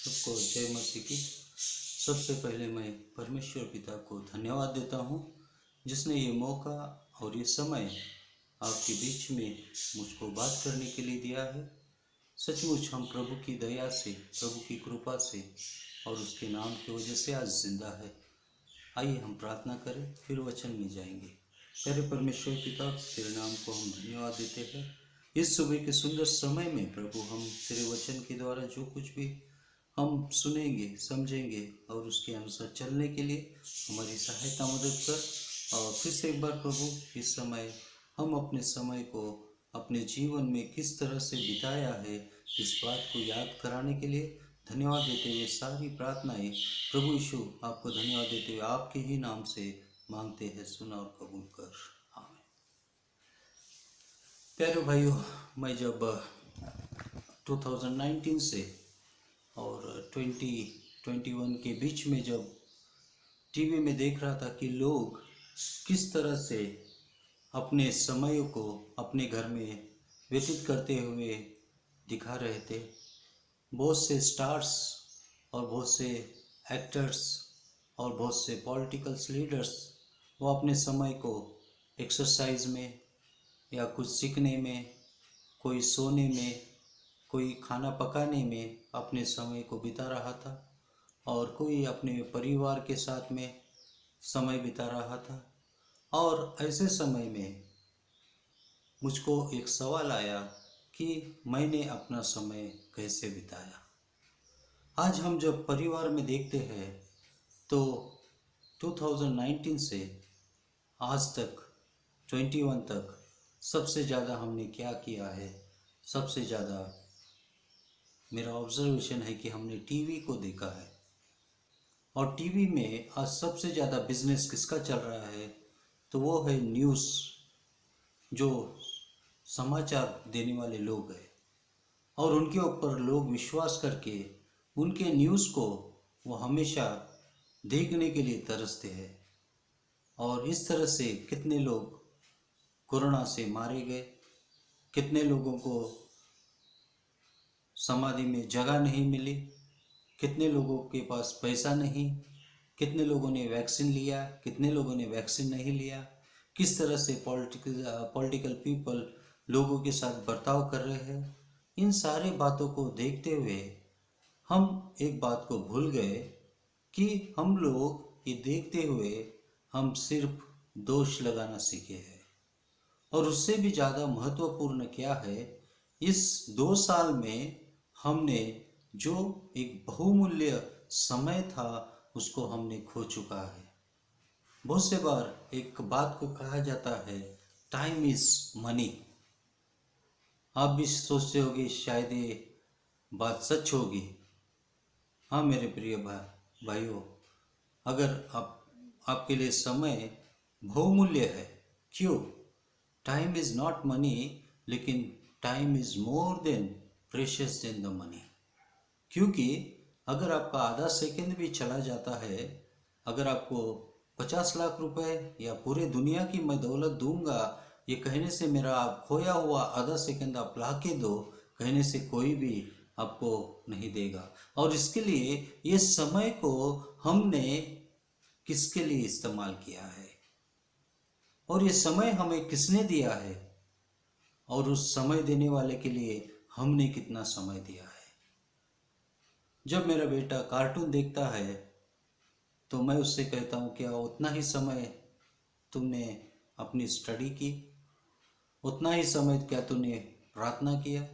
सबको जय मसीह की। सबसे पहले मैं परमेश्वर पिता को धन्यवाद देता हूँ जिसने ये मौका और ये समय आपके बीच में मुझको बात करने के लिए दिया है। सचमुच हम प्रभु की दया से, प्रभु की कृपा से और उसके नाम की वजह से आज जिंदा है। आइए हम प्रार्थना करें, फिर वचन में जाएंगे। प्यारे परमेश्वर पिता, तेरे नाम को हम धन्यवाद देते हैं। इस सुबह के सुंदर समय में प्रभु हम तेरे वचन के द्वारा जो कुछ भी हम सुनेंगे, समझेंगे और उसके अनुसार चलने के लिए हमारी सहायता मदद कर। और फिर से एक बार प्रभु, इस समय हम अपने समय को अपने जीवन में किस तरह से बिताया है, इस बात को याद कराने के लिए धन्यवाद देते हुए सारी प्रार्थनाएं प्रभु यीशु आपको धन्यवाद देते हुए आपके ही नाम से मांगते हैं। सुना और कबूल कर, आमीन। प्यारे भाइयों, मैं जब 2019 से और 2021 के बीच में जब टीवी में देख रहा था कि लोग किस तरह से अपने समय को अपने घर में व्यतीत करते हुए दिखा रहे थे, बहुत से स्टार्स और बहुत से एक्टर्स और बहुत से पॉलिटिकल्स लीडर्स वो अपने समय को एक्सरसाइज में या कुछ सीखने में, कोई सोने में, कोई खाना पकाने में अपने समय को बिता रहा था और कोई अपने परिवार के साथ में समय बिता रहा था। और ऐसे समय में मुझको एक सवाल आया कि मैंने अपना समय कैसे बिताया। आज हम जब परिवार में देखते हैं तो 2019 से आज तक 21 तक सबसे ज़्यादा हमने क्या किया है, सबसे ज़्यादा मेरा ऑब्जर्वेशन है कि हमने टीवी को देखा है। और टीवी में आज सबसे ज़्यादा बिजनेस किसका चल रहा है, तो वो है न्यूज़। जो समाचार देने वाले लोग हैं और उनके ऊपर लोग विश्वास करके उनके न्यूज़ को वो हमेशा देखने के लिए तरसते हैं। और इस तरह से कितने लोग कोरोना से मारे गए, कितने लोगों को समाधि में जगह नहीं मिली, कितने लोगों के पास पैसा नहीं, कितने लोगों ने वैक्सीन लिया, कितने लोगों ने वैक्सीन नहीं लिया, किस तरह से पॉलिटिकल पीपल लोगों के साथ बर्ताव कर रहे हैं। इन सारे बातों को देखते हुए हम एक बात को भूल गए कि हम लोग ये देखते हुए हम सिर्फ दोष लगाना सीखे हैं। और उससे भी ज़्यादा महत्वपूर्ण क्या है, इस 2 साल में हमने जो एक बहुमूल्य समय था उसको हमने खो चुका है। बहुत से बार एक बात को कहा जाता है, टाइम इज मनी। आप भी सोचते होगे शायद ये बात सच होगी। हाँ मेरे प्रिय भाइयों, अगर आपके लिए समय बहुमूल्य है, क्यों? टाइम इज नॉट मनी, लेकिन time is more than precious than the money. क्योंकि अगर आपका आधा सेकंड भी चला जाता है, अगर आपको 50 लाख रुपए या पूरे दुनिया की मैं दौलत दूंगा, ये कहने से मेरा आप खोया हुआ आधा सेकंड आप ला के दो, कहने से कोई भी आपको नहीं देगा। और इसके लिए ये समय को हमने किसके लिए इस्तेमाल किया है और ये समय हमें किसने दिया है, और उस समय देने वाले के लिए हमने कितना समय दिया है। जब मेरा बेटा कार्टून देखता है तो मैं उससे कहता हूँ, क्या उतना ही समय तुमने अपनी स्टडी की? उतना ही समय क्या तूने प्रार्थना किया?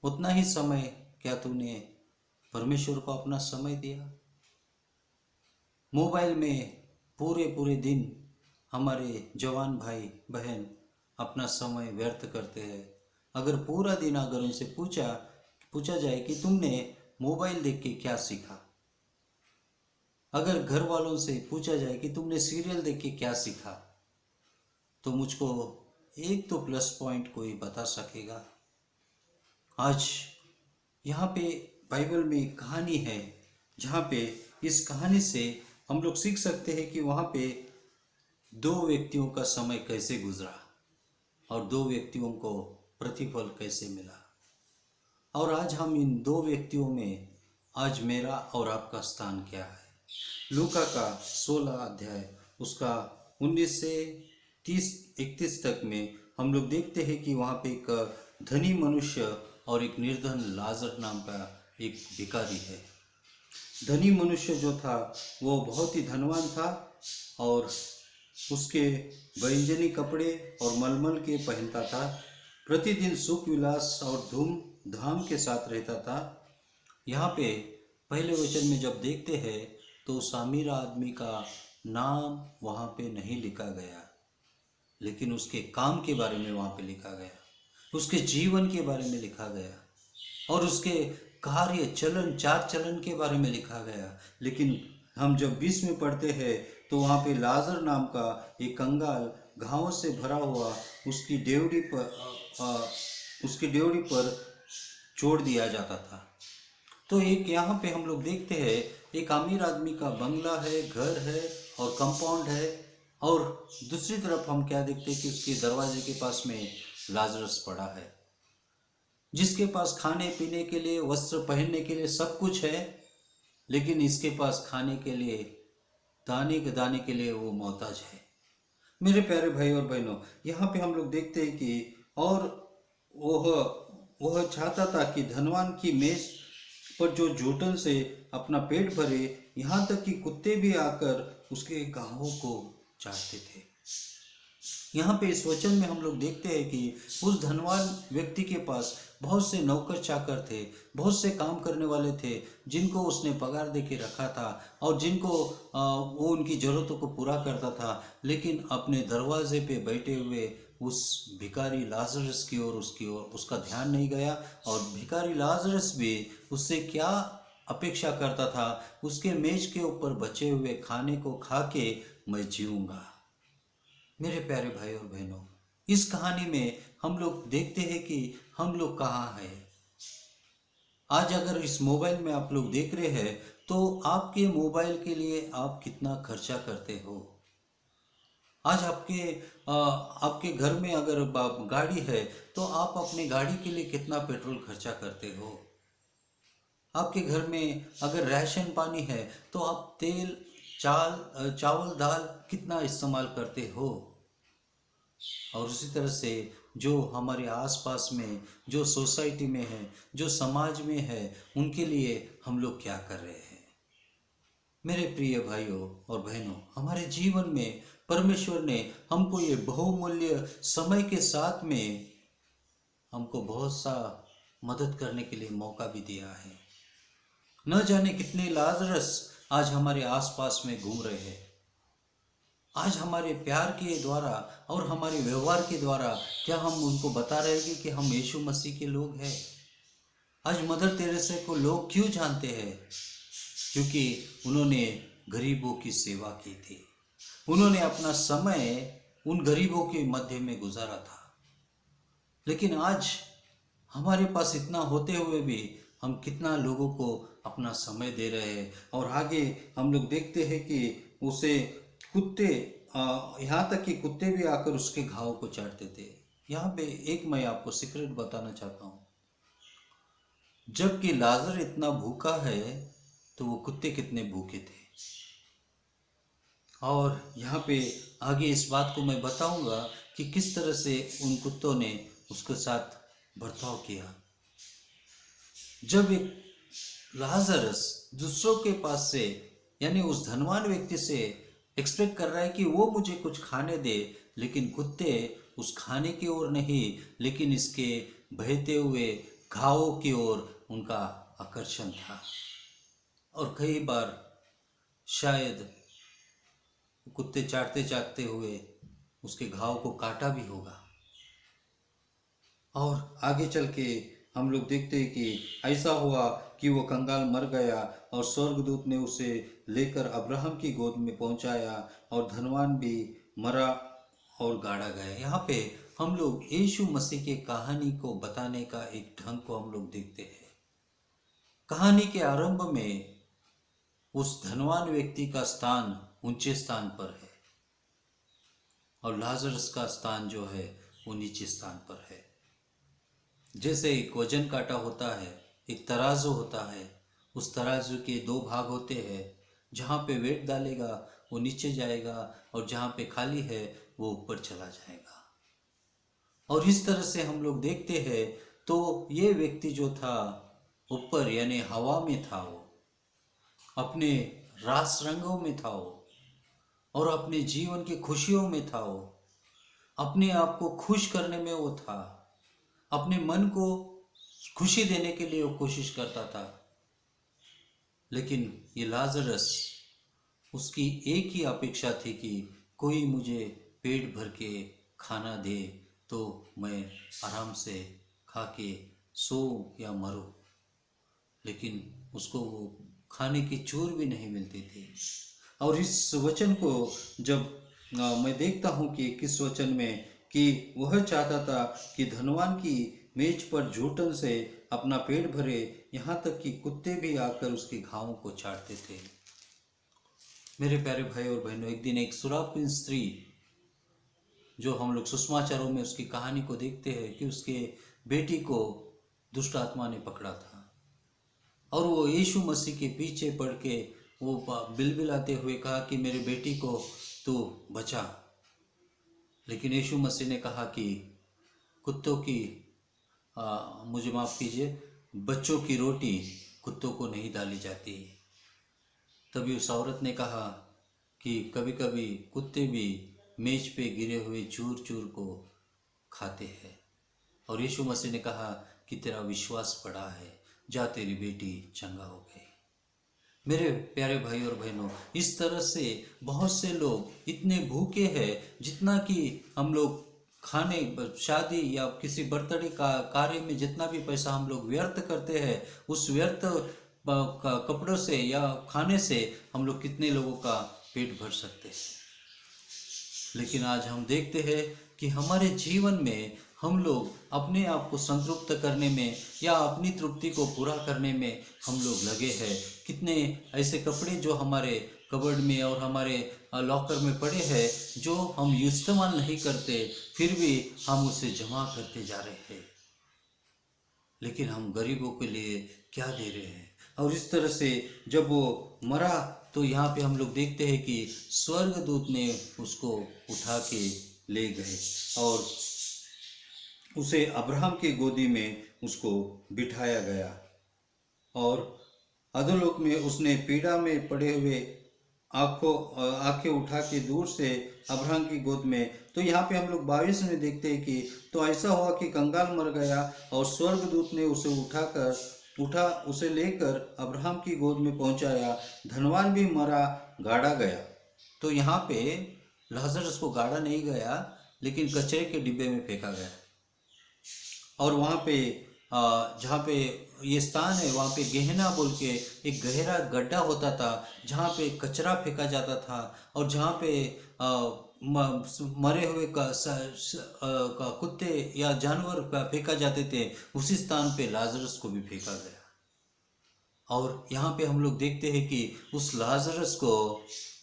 उतना ही समय क्या तूने परमेश्वर को अपना समय दिया? मोबाइल में पूरे पूरे दिन हमारे जवान भाई बहन अपना समय व्यर्थ करते हैं। अगर पूरा दिन अगर उनसे पूछा जाए कि तुमने मोबाइल देख के क्या सीखा, अगर घर वालों से पूछा जाए कि तुमने सीरियल देख के क्या सीखा, तो मुझको एक तो प्लस पॉइंट कोई बता सकेगा। आज यहाँ पे बाइबल में एक कहानी है जहाँ पे इस कहानी से हम लोग सीख सकते हैं कि वहाँ पे 2 व्यक्तियों का समय कैसे गुजरा और 2 व्यक्तियों को प्रतिफल कैसे मिला। और आज हम इन 2 व्यक्तियों में आज मेरा और आपका स्थान क्या है। लूका का 16 अध्याय उसका 19 से 30-31 तक में हम लोग देखते हैं कि वहाँ पे एक धनी मनुष्य और एक निर्धन लाजर नाम का एक भिखारी है। धनी मनुष्य जो था वो बहुत ही धनवान था और उसके व्यंजनी कपड़े और मलमल के पहनता था, प्रतिदिन सुख विलास और धूम धाम के साथ रहता था। यहाँ पे पहले वचन में जब देखते हैं तो उस अमीर आदमी का नाम वहाँ पे नहीं लिखा गया, लेकिन उसके काम के बारे में वहाँ पे लिखा गया, उसके जीवन के बारे में लिखा गया और उसके कार्य चलन चार चलन के बारे में लिखा गया। लेकिन हम जब 20 में पढ़ते हैं तो वहाँ पे लाजर नाम का एक कंगाल घावों से भरा हुआ उसकी डेवड़ी पर छोड़ दिया जाता था। तो एक यहाँ पे हम लोग देखते हैं एक अमीर आदमी का बंगला है, घर है और कंपाउंड है, और दूसरी तरफ हम क्या देखते हैं कि उसके दरवाजे के पास में लाजरस पड़ा है, जिसके पास खाने पीने के लिए, वस्त्र पहनने के लिए सब कुछ है, लेकिन इसके पास खाने के लिए, दाने के दाने के लिए वो मोहताज है। मेरे प्यारे भाई और बहनों, यहाँ पे हम लोग देखते हैं कि और वह चाहता था कि धनवान की मेज पर जो जूठन से अपना पेट भरे, यहाँ तक कि कुत्ते भी आकर उसके घावों को चाटते थे। यहाँ पे इस वचन में हम लोग देखते हैं कि उस धनवान व्यक्ति के पास बहुत से नौकर चाकर थे, बहुत से काम करने वाले थे, जिनको उसने पगार दे के रखा था और जिनको वो उनकी ज़रूरतों को पूरा करता था। लेकिन अपने दरवाजे पे बैठे हुए उस भिखारी लाजरस की ओर उसका ध्यान नहीं गया, और भिखारी लाजरस भी उससे क्या अपेक्षा करता था, उसके मेज के ऊपर बचे हुए खाने को खा के मैं जीऊँगा। मेरे प्यारे भाई और बहनों, इस कहानी में हम लोग देखते हैं कि हम लोग कहाँ हैं। आज अगर इस मोबाइल में आप लोग देख रहे हैं तो आपके मोबाइल के लिए आप कितना खर्चा करते हो। आज आपके घर में अगर गाड़ी है तो आप अपने गाड़ी के लिए कितना पेट्रोल खर्चा करते हो। आपके घर में अगर राशन पानी है तो आप तेल चावल दाल कितना इस्तेमाल करते हो। और उसी तरह से जो हमारे आसपास में, जो सोसाइटी में है, जो समाज में है, उनके लिए हम लोग क्या कर रहे हैं। मेरे प्रिय भाइयों और बहनों, हमारे जीवन में परमेश्वर ने हमको ये बहुमूल्य समय के साथ में हमको बहुत सा मदद करने के लिए मौका भी दिया है। न जाने कितने लाजरस आज हमारे आसपास में घूम रहे हैं। आज हमारे प्यार के द्वारा और हमारे व्यवहार के द्वारा क्या हम उनको बता रहे हैं कि हम यीशु मसीह के लोग हैं। आज मदर तेरेसा को लोग क्यों जानते हैं? क्योंकि उन्होंने गरीबों की सेवा की थी, उन्होंने अपना समय उन गरीबों के मध्य में गुजारा था। लेकिन आज हमारे पास इतना होते हुए भी हम कितना लोगों को अपना समय दे रहे हैं। और आगे हम लोग देखते हैं कि उसे कुत्ते, यहाँ तक कि कुत्ते भी आकर उसके घाव को चाटते थे। यहाँ पे एक मैं आपको सीक्रेट बताना चाहता हूँ। जबकि लाजर इतना भूखा है तो वो कुत्ते कितने भूखे थे। और यहाँ पे आगे इस बात को मैं बताऊंगा कि किस तरह से उन कुत्तों ने उसके साथ बर्ताव किया। जब एक लाजरस दूसरों के पास से, यानी उस धनवान व्यक्ति से एक्सपेक्ट कर रहा है कि वो मुझे कुछ खाने दे, लेकिन कुत्ते उस खाने की ओर नहीं, लेकिन इसके बहते हुए घावों की ओर उनका आकर्षण था। और कई बार शायद कुत्ते चाटते चाटते हुए उसके घाव को काटा भी होगा। और आगे चल के हम लोग देखते हैं कि ऐसा हुआ कि वो कंगाल मर गया और स्वर्गदूत ने उसे लेकर अब्राहम की गोद में पहुंचाया, और धनवान भी मरा और गाड़ा गया। यहाँ पे हम लोग यीशु मसीह की कहानी को बताने का एक ढंग को हम लोग देखते हैं। कहानी के आरंभ में उस धनवान व्यक्ति का स्थान ऊंचे स्थान पर है और लाजरस का स्थान जो है वो नीचे स्थान पर है। जैसे एक वजन काटा होता है, एक तराजू होता है, उस तराजू के दो भाग होते हैं, जहाँ पे वेट डालेगा वो नीचे जाएगा और जहाँ पे खाली है वो ऊपर चला जाएगा। और इस तरह से हम लोग देखते हैं तो ये व्यक्ति जो था ऊपर यानी हवा में था, वो अपने रास रंगों में था, वो और अपने जीवन की खुशियों में था, वो अपने आप को खुश करने में वो था, अपने मन को खुशी देने के लिए वो कोशिश करता था। लेकिन ये लाजरस, उसकी एक ही अपेक्षा थी कि कोई मुझे पेट भर के खाना दे तो मैं आराम से खा के सो या मरो। लेकिन उसको वो खाने की चूर भी नहीं मिलती थी। और इस वचन को जब मैं देखता हूँ कि किस वचन में कि वह चाहता था कि धनवान की मेज पर जूठन से अपना पेट भरे, यहाँ तक कि कुत्ते भी आकर उसके घावों को चाटते थे। मेरे प्यारे भाई और बहनों, एक दिन एक सुरापीन स्त्री, जो हम लोग सुषमाचारों में उसकी कहानी को देखते हैं कि उसके बेटी को दुष्ट आत्मा ने पकड़ा था और वो यीशु मसीह के पीछे पड़ के वो बिलबिलाते हुए कहा कि मेरे बेटी को तू बचा। लेकिन यीशु मसीह ने कहा कि कुत्तों की मुझे माफ़ कीजिए, बच्चों की रोटी कुत्तों को नहीं डाली जाती। तभी उस औरत ने कहा कि कभी कभी कुत्ते भी मेज पे गिरे हुए चूर चूर को खाते हैं। और यीशु मसीह ने कहा कि तेरा विश्वास बड़ा है, जा तेरी बेटी चंगा हो गई। मेरे प्यारे भाई और बहनों, इस तरह से बहुत से लोग इतने भूखे हैं, जितना कि हम लोग खाने, शादी या किसी बर्थडे का कार्य में जितना भी पैसा हम लोग व्यर्थ करते हैं, उस व्यर्थ कपड़ों से या खाने से हम लोग कितने लोगों का पेट भर सकते हैं। लेकिन आज हम देखते हैं कि हमारे जीवन में हम लोग अपने आप को संतृप्त करने में या अपनी तृप्ति को पूरा करने में हम लोग लगे हैं। कितने ऐसे कपड़े जो हमारे कबर्ड में और हमारे लॉकर में पड़े हैं, जो हम इस्तेमाल नहीं करते, फिर भी हम उसे जमा करते जा रहे हैं। लेकिन हम गरीबों के लिए क्या दे रहे हैं। और इस तरह से जब वो मरा तो यहाँ पे हम लोग देखते हैं कि स्वर्गदूत ने उसको उठा के ले गए और उसे अब्राहम की गोदी में उसको बिठाया गया और अधोलोक में उसने पीड़ा में पड़े हुए आंखें उठा के दूर से अब्राहम की गोद में। तो यहाँ पे हम लोग 22 में देखते हैं कि तो ऐसा हुआ कि कंगाल मर गया और स्वर्गदूत ने उसे उसे लेकर अब्राहम की गोद में पहुंचाया। धनवान भी मरा, गाड़ा गया। तो यहाँ पे लाजरस को गाड़ा नहीं गया, लेकिन कचरे के डिब्बे में फेंका गया। और वहाँ पे जहाँ पे ये स्थान है, वहाँ पे गहना बोल के एक गहरा गड्ढा होता था, जहाँ पे कचरा फेंका जाता था और जहाँ पे मरे हुए का कुत्ते या जानवर का फेंका जाते थे, उसी स्थान पे लाजरस को भी फेंका गया। और यहाँ पे हम लोग देखते हैं कि उस लाजरस को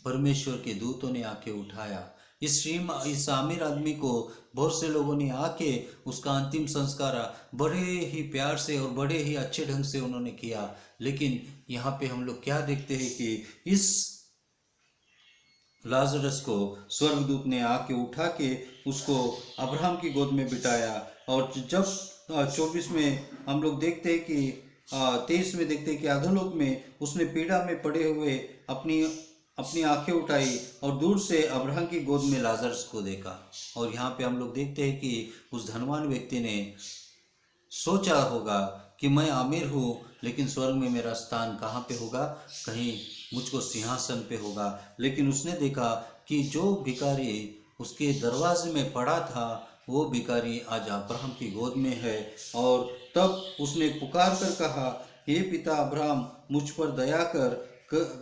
परमेश्वर के दूतों ने आके उठाया। इस आमिर आदमी को बहुत से लोगों ने आके उसका अंतिम संस्कार बड़े ही प्यार से और बड़े ही अच्छे ढंग से उन्होंने किया। लेकिन यहाँ पे हम लोग क्या देखते हैं कि इस लाजरस को स्वर्गदूत ने आके उठा के उसको अब्राहम की गोद में बिठाया। और जब 24 में हम लोग देखते हैं कि 23 में देखते हैं कि अधोलोक में उसने पीड़ा में पड़े हुए अपनी आंखें उठाई और दूर से अब्राहम की गोद में लाजरस को देखा। और यहाँ पे हम लोग देखते हैं कि उस धनवान व्यक्ति ने सोचा होगा कि मैं अमीर हूँ, लेकिन स्वर्ग में मेरा स्थान कहाँ पे होगा, कहीं मुझको सिंहासन पे होगा। लेकिन उसने देखा कि जो भिखारी उसके दरवाजे में पड़ा था, वो भिखारी आज अब्राहम की गोद में है। और तब उसने पुकार कर कहा, हे पिता अब्राहम, मुझ पर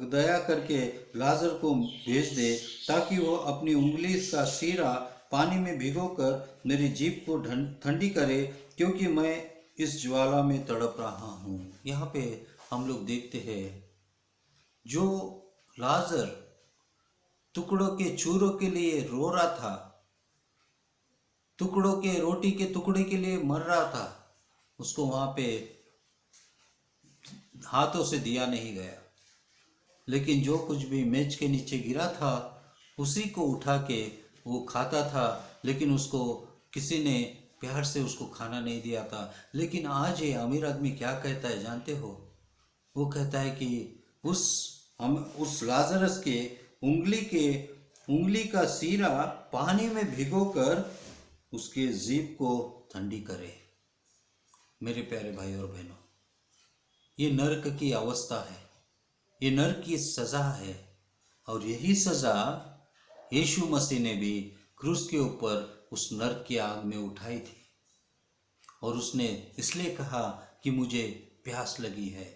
दया करके लाजर को भेज दे, ताकि वो अपनी उंगली का सीरा पानी में भिगोकर मेरी जीभ को ठंडी करे, क्योंकि मैं इस ज्वाला में तड़प रहा हूँ। यहाँ पे हम लोग देखते हैं जो लाजर टुकड़ों के चूरों के लिए रो रहा था, टुकड़ों के रोटी के टुकड़े के लिए मर रहा था, उसको वहाँ पे हाथों से दिया नहीं गया, लेकिन जो कुछ भी मेज के नीचे गिरा था उसी को उठा के वो खाता था, लेकिन उसको किसी ने प्यार से उसको खाना नहीं दिया था। लेकिन आज ये अमीर आदमी क्या कहता है जानते हो? वो कहता है कि उस उस लाजरस के उंगली का सीरा पानी में भिगोकर उसके जीभ को ठंडी करे। मेरे प्यारे भाई और बहनों, ये नरक की अवस्था है, ये नरक की सजा है। और यही सजा यीशु मसीह ने भी क्रूस के ऊपर उस नरक की आग में उठाई थी। और उसने इसलिए कहा कि मुझे प्यास लगी है।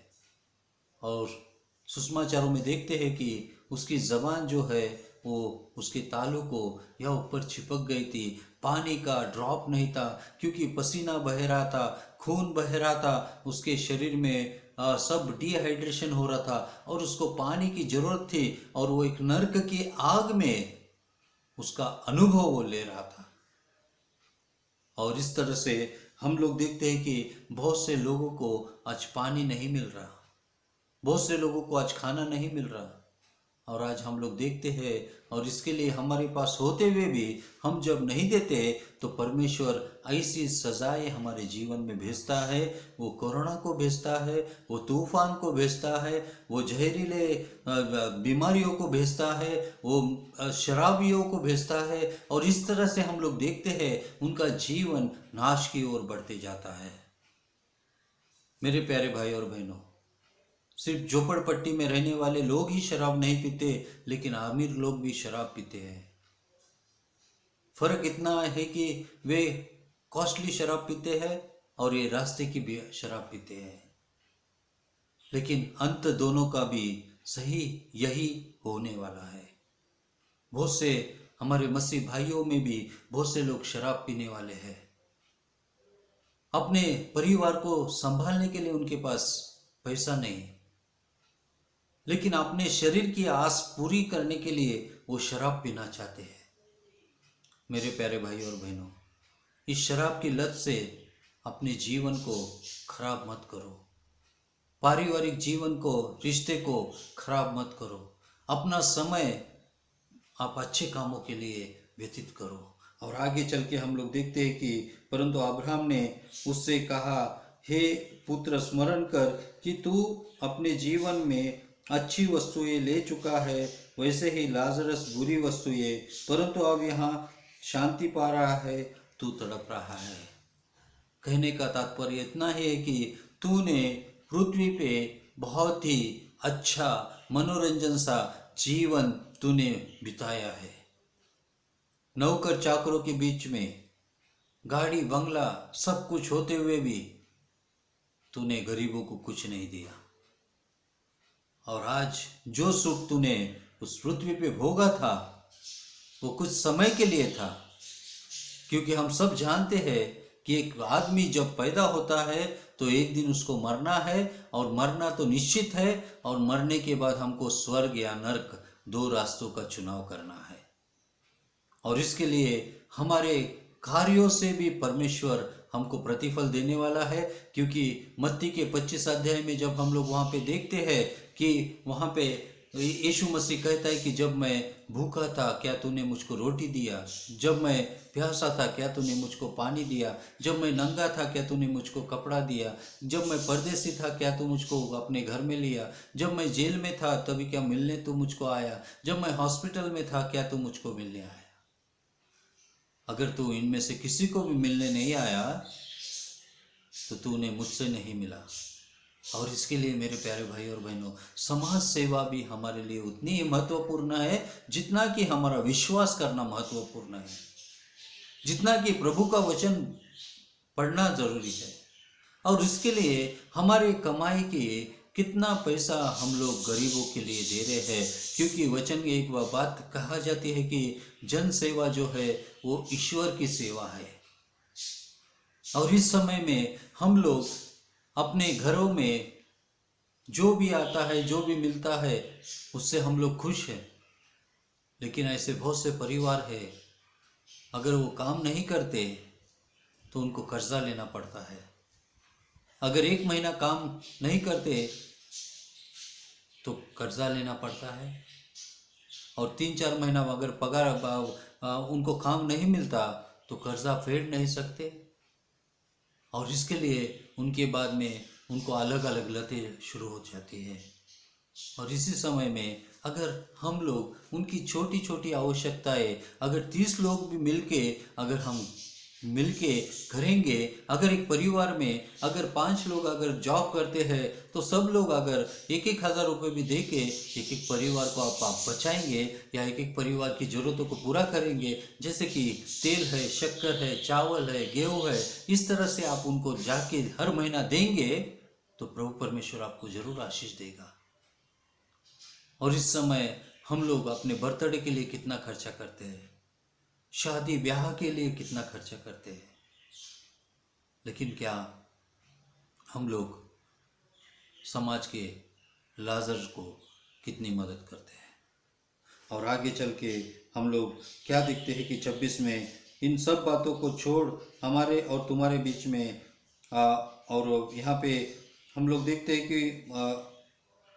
और सुसमाचारों में देखते हैं कि उसकी जबान जो है वो उसके तालू को या ऊपर चिपक गई थी। पानी का ड्रॉप नहीं था, क्योंकि पसीना बह रहा था, खून बह रहा था, उसके शरीर में सब डिहाइड्रेशन हो रहा था और उसको पानी की जरूरत थी। और वो एक नरक की आग में उसका अनुभव वो ले रहा था। और इस तरह से हम लोग देखते हैं कि बहुत से लोगों को आज पानी नहीं मिल रहा, बहुत से लोगों को आज खाना नहीं मिल रहा। और आज हम लोग देखते हैं, और इसके लिए हमारे पास होते हुए भी हम जब नहीं देते तो परमेश्वर ऐसी सजाएं हमारे जीवन में भेजता है। वो कोरोना को भेजता है, वो तूफान को भेजता है, वो जहरीले बीमारियों को भेजता है, वो शराबियों को भेजता है। और इस तरह से हम लोग देखते हैं उनका जीवन नाश की ओर बढ़ते जाता है। मेरे प्यारे भाई और बहनों, सिर्फ झोपड़पट्टी में रहने वाले लोग ही शराब नहीं पीते, लेकिन अमीर लोग भी शराब पीते हैं। फर्क इतना है कि वे कॉस्टली शराब पीते हैं और ये रास्ते की भी शराब पीते हैं, लेकिन अंत दोनों का भी सही यही होने वाला है। बहुत से हमारे मसीह भाइयों में भी बहुत से लोग शराब पीने वाले हैं। अपने परिवार को संभालने के लिए उनके पास पैसा नहीं, लेकिन अपने शरीर की आस पूरी करने के लिए वो शराब पीना चाहते हैं। मेरे प्यारे भाई और बहनों, इस शराब की लत से अपने जीवन को खराब मत करो, पारिवारिक जीवन को, रिश्ते को खराब मत करो। अपना समय आप अच्छे कामों के लिए व्यतीत करो। और आगे चल के हम लोग देखते हैं कि परंतु अब्राहम ने उससे कहा, हे पुत्र, स्मरण कर कि तू अपने जीवन में अच्छी वस्तुएं ले चुका है, वैसे ही लाजरस बुरी वस्तुएं, परंतु अब यहाँ शांति पा रहा है, तू तड़प रहा है। कहने का तात्पर्य इतना है कि तूने पृथ्वी पे बहुत ही अच्छा मनोरंजन सा जीवन तूने बिताया है। नौकर चाकरों के बीच में गाड़ी बंगला सब कुछ होते हुए भी तूने गरीबों को कुछ नहीं दिया। और आज जो सुख तूने उस पृथ्वी पे भोगा था वो कुछ समय के लिए था, क्योंकि हम सब जानते हैं कि एक आदमी जब पैदा होता है तो एक दिन उसको मरना है, और मरना तो निश्चित है। और मरने के बाद हमको स्वर्ग या नरक, दो रास्तों का चुनाव करना है। और इसके लिए हमारे कार्यों से भी परमेश्वर हमको प्रतिफल देने वाला है, क्योंकि मत्ती के 25 अध्याय में जब हम लोग वहाँ पे देखते हैं कि वहाँ पे यीशु मसीह कहता है कि जब मैं भूखा था क्या तूने मुझको रोटी दिया, जब मैं प्यासा था क्या तूने मुझको पानी दिया, जब मैं नंगा था क्या तूने मुझको कपड़ा दिया, जब मैं परदेसी था क्या तू मुझको अपने घर में लिया, जब मैं जेल में था तभी क्या मिलने तू मुझको आया, जब मैं हॉस्पिटल में था क्या तू मुझको मिलने आया। अगर तू इनमें से किसी को भी मिलने नहीं आया तो तूने मुझसे नहीं मिला। और इसके लिए मेरे प्यारे भाई और बहनों, समाज सेवा भी हमारे लिए उतनी ही महत्वपूर्ण है जितना कि हमारा विश्वास करना महत्वपूर्ण है, जितना कि प्रभु का वचन पढ़ना जरूरी है। और इसके लिए हमारे कमाई के कितना पैसा हम लोग गरीबों के लिए दे रहे हैं, क्योंकि वचन में एक बात कहा जाती है कि जन सेवा जो है वो ईश्वर की सेवा है। और इस समय में हम लोग अपने घरों में जो भी आता है, जो भी मिलता है, उससे हम लोग खुश हैं। लेकिन ऐसे बहुत से परिवार है, अगर वो काम नहीं करते तो उनको कर्जा लेना पड़ता है। अगर एक महीना काम नहीं करते कर्जा लेना पड़ता है, और 3-4 महीना अगर पगार उनको काम नहीं मिलता तो कर्जा फेड नहीं सकते, और इसके लिए उनके बाद में उनको अलग अलग लतें शुरू हो जाती है। और इसी समय में अगर हम लोग उनकी छोटी छोटी आवश्यकताएं अगर 30 लोग भी मिलके अगर हम मिलके करेंगे, अगर एक परिवार में अगर 5 लोग अगर जॉब करते हैं तो सब लोग अगर 1,000 रुपये भी दे के एक परिवार को आप बचाएंगे या एक परिवार की ज़रूरतों को पूरा करेंगे, जैसे कि तेल है, शक्कर है, चावल है, गेहूँ है, इस तरह से आप उनको जाके हर महीना देंगे तो प्रभु परमेश्वर आपको जरूर आशीष देगा। और इस समय हम लोग अपने बर्थडे के लिए कितना खर्चा करते हैं, शादी ब्याह के लिए कितना खर्चा करते हैं, लेकिन क्या हम लोग समाज के लाजर को कितनी मदद करते हैं। और आगे चल के हम लोग क्या देखते हैं कि 26 में इन सब बातों को छोड़ हमारे और तुम्हारे बीच में और यहाँ पे हम लोग देखते हैं कि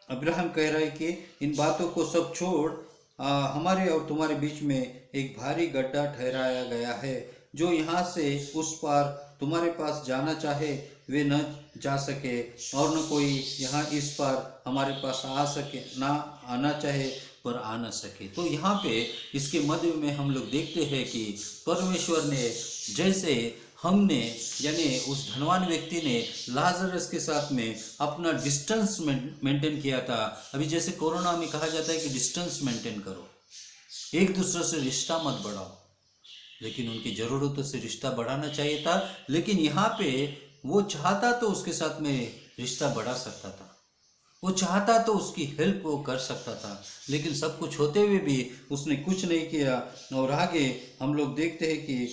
अब्राहम कह रहा है कि इन बातों को सब छोड़ हमारे और तुम्हारे बीच में एक भारी गड्ढा ठहराया गया है, जो यहाँ से उस पार तुम्हारे पास जाना चाहे वे न जा सके, और न कोई यहाँ इस पार हमारे पास आ सके, ना आना चाहे पर आ न सके। तो यहाँ पे इसके मध्य में हम लोग देखते हैं कि परमेश्वर ने जैसे हमने यानी उस धनवान व्यक्ति ने लाजरस के साथ में अपना डिस्टेंस मेंटेन किया था। अभी जैसे कोरोना में कहा जाता है कि डिस्टेंस मेंटेन करो, एक दूसरे से रिश्ता मत बढ़ाओ, लेकिन उनकी ज़रूरतों से रिश्ता बढ़ाना चाहिए था। लेकिन यहाँ पे वो चाहता तो उसके साथ में रिश्ता बढ़ा सकता था, वो चाहता तो उसकी हेल्प वो कर सकता था, लेकिन सब कुछ होते हुए भी उसने कुछ नहीं किया। और आगे हम लोग देखते हैं कि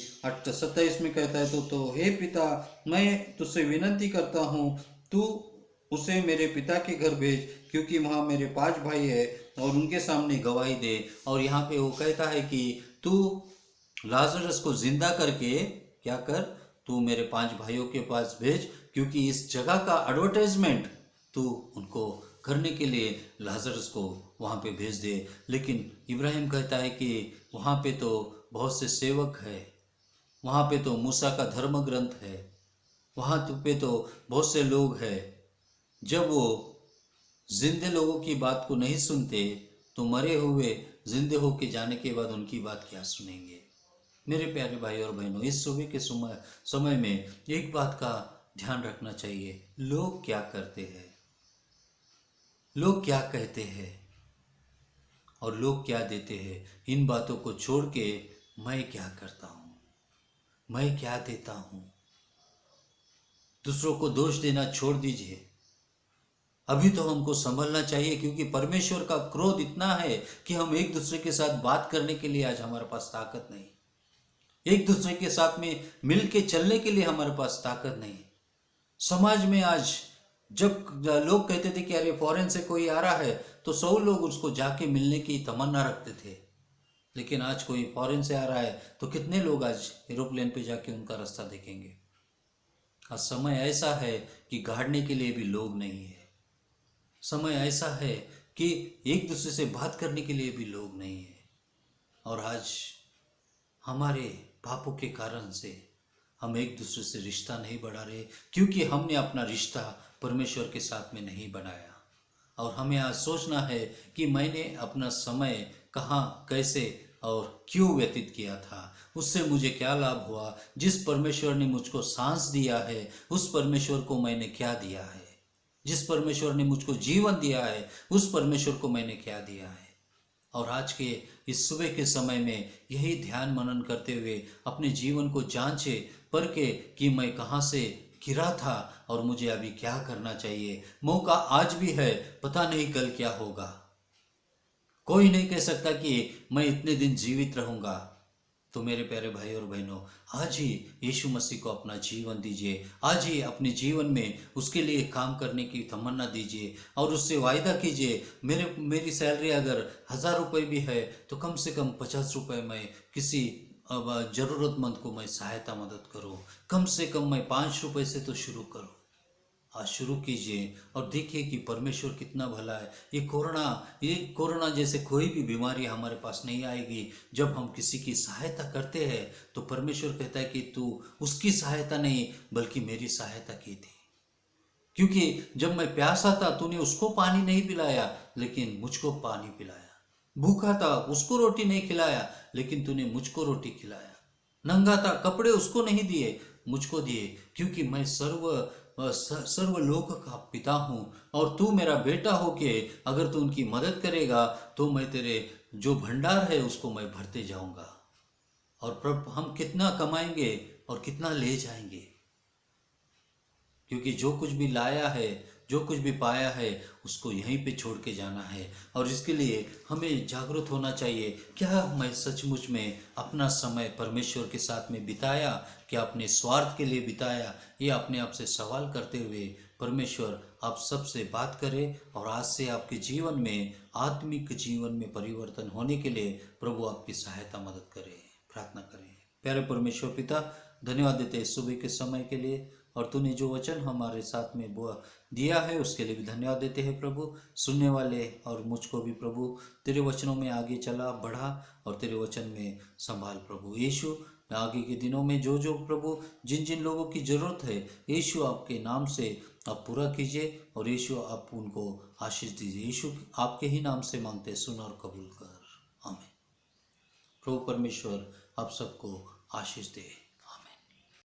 27 में कहता है तो हे पिता, मैं तुझसे विनती करता हूँ, तू उसे मेरे पिता के घर भेज, क्योंकि वहाँ मेरे 5 भाई है, और उनके सामने गवाही दे। और यहाँ पे वो कहता है कि तू लाजरस को जिंदा करके क्या कर, तू मेरे 5 भाइयों के पास भेज, क्योंकि इस जगह का एडवर्टाइजमेंट तू उनको करने के लिए लाजरस को वहाँ पे भेज दे। लेकिन इब्राहिम कहता है कि वहाँ पे तो बहुत से सेवक है, वहाँ पे तो मूसा का धर्म ग्रंथ है, वहाँ पे तो बहुत से लोग हैं। जब वो जिंदे लोगों की बात को नहीं सुनते तो मरे हुए जिंदे होके जाने के बाद उनकी बात क्या सुनेंगे। मेरे प्यारे भाई और बहनों, इस सुबह के समय में एक बात का ध्यान रखना चाहिए, लोग क्या करते हैं, लोग क्या कहते हैं और लोग क्या देते हैं, इन बातों को छोड़ के मैं क्या करता हूँ, मैं क्या देता हूँ। दूसरों को दोष देना छोड़ दीजिए। अभी तो हमको संभलना चाहिए, क्योंकि परमेश्वर का क्रोध इतना है कि हम एक दूसरे के साथ बात करने के लिए आज हमारे पास ताकत नहीं, एक दूसरे के साथ में मिल के चलने के लिए हमारे पास ताकत नहीं। समाज में आज जब लोग कहते थे कि अरे फॉरेन से कोई आ रहा है तो 100 लोग उसको जाके मिलने की तमन्ना रखते थे, लेकिन आज कोई फॉरेन से आ रहा है तो कितने लोग आज एरोप्लेन पे जाके उनका रास्ता देखेंगे। आज समय ऐसा है कि गाड़ने के लिए भी लोग नहीं है, समय ऐसा है कि एक दूसरे से बात करने के लिए भी लोग नहीं है। और आज हमारे पापों के कारण से हम एक दूसरे से रिश्ता नहीं बढ़ा रहे, क्योंकि हमने अपना रिश्ता परमेश्वर के साथ में नहीं बनाया। और हमें आज सोचना है कि मैंने अपना समय कहाँ, कैसे और क्यों व्यतीत किया था, उससे मुझे क्या लाभ हुआ। जिस परमेश्वर ने मुझको सांस दिया है उस परमेश्वर को मैंने क्या दिया है, जिस परमेश्वर ने मुझको जीवन दिया है उस परमेश्वर को मैंने क्या दिया है। और आज के इस सुबह के समय में यही ध्यान मनन करते हुए अपने जीवन को जांचे परखे कि मैं कहाँ से गिरा था और मुझे अभी क्या करना चाहिए। मौका आज भी है, पता नहीं कल क्या होगा। कोई नहीं कह सकता कि मैं इतने दिन जीवित रहूंगा। तो मेरे प्यारे भाई और बहनों, आज ही यीशु मसीह को अपना जीवन दीजिए, आज ही अपने जीवन में उसके लिए काम करने की तमन्ना दीजिए और उससे वायदा कीजिए, मेरी सैलरी अगर 1000 रुपये भी है तो कम से कम 50 रुपये मैं किसी ज़रूरतमंद को मैं सहायता मदद करूं, कम से कम मैं 5 रुपये से तो शुरू करूं। आज शुरू कीजिए और देखिए कि परमेश्वर कितना भला है। ये कोरोना जैसे कोई भी बीमारी हमारे पास नहीं आएगी। जब हम किसी की सहायता करते हैं तो परमेश्वर कहता है कि तू उसकी सहायता नहीं बल्कि मेरी सहायता की थी, क्योंकि जब मैं प्यासा था तूने उसको पानी नहीं पिलाया लेकिन मुझको पानी पिलाया, भूखा था उसको रोटी नहीं खिलाया लेकिन तूने मुझको रोटी खिलाया, नंगा था कपड़े उसको नहीं दिए मुझको दिए, क्योंकि मैं सर्वलोक का पिता हूँ और तू मेरा बेटा हो के अगर तू उनकी मदद करेगा तो मैं तेरे जो भंडार है उसको मैं भरते जाऊंगा। और प्रभु हम कितना कमाएंगे और कितना ले जाएंगे, क्योंकि जो कुछ भी लाया है, जो कुछ भी पाया है उसको यहीं पे छोड़ के जाना है। और इसके लिए हमें जागरूक होना चाहिए, क्या मैं सचमुच में अपना समय परमेश्वर के साथ में बिताया, क्या अपने स्वार्थ के लिए बिताया, ये अपने आप से सवाल करते हुए परमेश्वर आप सबसे बात करें और आज से आपके जीवन में, आत्मिक जीवन में परिवर्तन होने के लिए प्रभु आपकी सहायता मदद करे। प्रार्थना करें। प्यारे परमेश्वर पिता, धन्यवाद देते हैं सुबह के समय के लिए, और तूने जो वचन हमारे साथ में दिया है उसके लिए भी धन्यवाद देते हैं प्रभु। सुनने वाले और मुझको भी प्रभु तेरे वचनों में आगे चला बढ़ा और तेरे वचन में संभाल प्रभु यीशु। आगे के दिनों में जो जो प्रभु जिन जिन लोगों की जरूरत है यीशु आपके नाम से आप पूरा कीजिए, और यीशु आप उनको आशीष दीजिए। यीशु आपके ही नाम से मांगते, सुन और कबूल कर। आमीन। प्रभु परमेश्वर आप सबको आशीष दे।